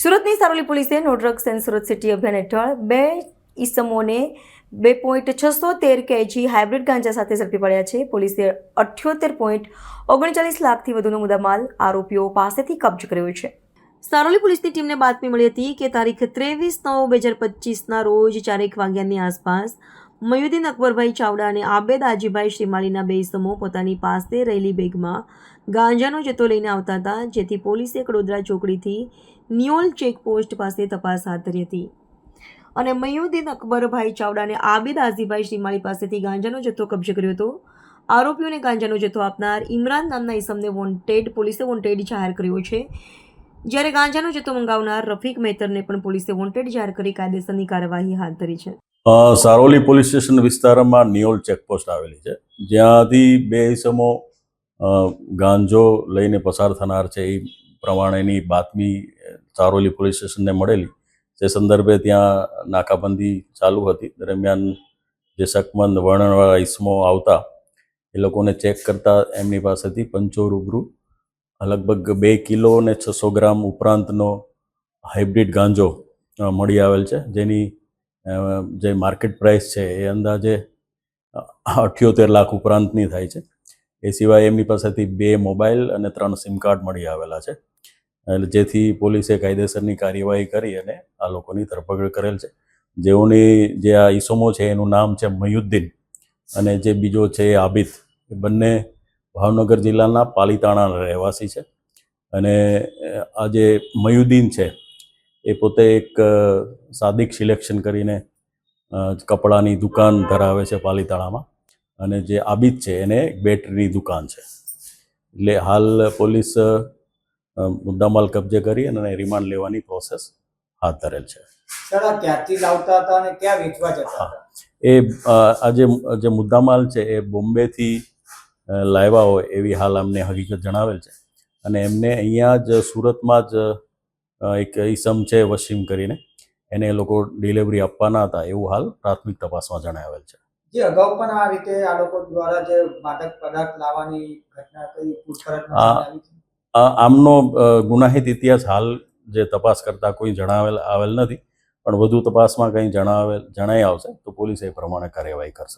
સુરતની સારોલી પોલીસે no drugs and Surat city અભિયાન હેઠળ 2 ઈસમોને 2.613 kg હાઇબ્રિડ ગાંજા સાથે ઝડપી પડ્યા છે. પોલીસે 78.39 લાખથી વધુનો મુદ્દામાલ આરોપીઓ પાસેથી કબજે કર્યો છે. સારોલી પોલીસની ટીમને બાતમી મળી હતી કે તારીખ 23/9/2025ના રોજ 4 વાગ્યાની આસપાસ મયુદ્દીન અકબરભાઈ ચાવડા અને આબેદ આજીભાઈ શ્રીમાળીના 2 ઈસમો પોતાની પાસે રહેલી બેગમાં ગાંજાનો જથ્થો લઈને આવતા હતા, જેથી પોલીસે કડોદરા ચોકડીથી નિયોલ ચેકપોસ્ટ પાસે તપાસ હાથ ધરી હતી અને મયુદ્દીન અકબરભાઈ ચાવડા અને આબેદ આજીભાઈ શ્રીમાળી પાસેથી ગાંજાનો જથ્થો કબજે કર્યો હતો. આરોપીઓને ગાંજાનો જથ્થો આપનાર ઇમરાન નામના ઈસમને પોલીસે વોન્ટેડ જાહેર કર્યો છે, જ્યારે ગાંજાનો જથ્થો મંગાવનાર રફીક મહેતરને પણ પોલીસે વોન્ટેડ જાહેર કરી કાયદેસરની કાર્યવાહી હાથ ધરી છે. સારોલી પોલીસ સ્ટેશન વિસ્તારમાં નિયોલ ચેકપોસ્ટ આવેલી છે, જ્યાંથી 2 ઈસમો ગાંજો લઈને પસાર થનાર છે એ પ્રમાણેની બાતમી સારોલી પોલીસ સ્ટેશનને મળેલી. તે સંદર્ભે ત્યાં નાકાબંધી ચાલુ હતી. દરમિયાન જે શકમંદ વર્ણનવાળા ઈસમો આવતા એ લોકોને ચેક કરતા એમની પાસેથી પંચો રૂબરૂ લગભગ 2 કિલો અને 600 ગ્રામ ઉપરાંતનો હાઇબ્રિડ ગાંજો મળી આવેલ છે, જેની જે માર્કેટ પ્રાઇસ છે એ અંદાજે 78 લાખ ઉપરાંતની થાય છે. એ સિવાય એમની પાસેથી 2 મોબાઈલ અને 3 સિમ કાર્ડ મળી આવેલા છે, જેથી પોલીસે કાયદેસરની કાર્યવાહી કરી અને આ લોકોની ધરપકડ કરેલ છે. જે આ ઈસમો છે એનું નામ છે મયુદ્દીન અને જે બીજો છે એ આબિદ. એ બંને ભાવનગર જિલ્લાના પાલીતાણાના રહેવાસી છે. અને આ જે મયુદ્દીન છે એ પોતે એક સાદિક સિલેક્શન કરીને કપડાની દુકાન ધરાવે છે પાલીતાણામાં, અને જે આબિદ છે એને એક બેટરીની દુકાન છે. એટલે હાલ પોલીસ મુદ્દામાલ કબજે કરી અને રિમાન્ડ લેવાની પ્રોસેસ હાથ ધરેલ છે. ક્યાંથી લાવતા હતા અને ક્યાં વેચવા જતા હતા? એ આ જે મુદ્દામાલ છે એ બોમ્બેથી લાવ્યા હોય એવી હાલ અમને હકીકત જણાવેલ છે, અને એમને અહીંયા જ સુરતમાં જ એક ઈસમ છે વસીમ કરીને, એને એ લોકો ડિલિવરી આપવાના હતા એવું હાલ પ્રાથમિક તપાસમાં જણાવેલ છે. જે અગાઉ પણ આ રીતે આ લોકો દ્વારા જે માદક પદાર્થ લાવવાની ઘટના કઈ પૂછપરછમાં આવી છે? આમનો ગુનાહિત ઇતિહાસ હાલ જે તપાસ કરતા કોઈ આવેલ નથી, પણ વધુ તપાસમાં કંઈ જણાઈ આવશે તો પોલીસ એ પ્રમાણે કાર્યવાહી કરશે.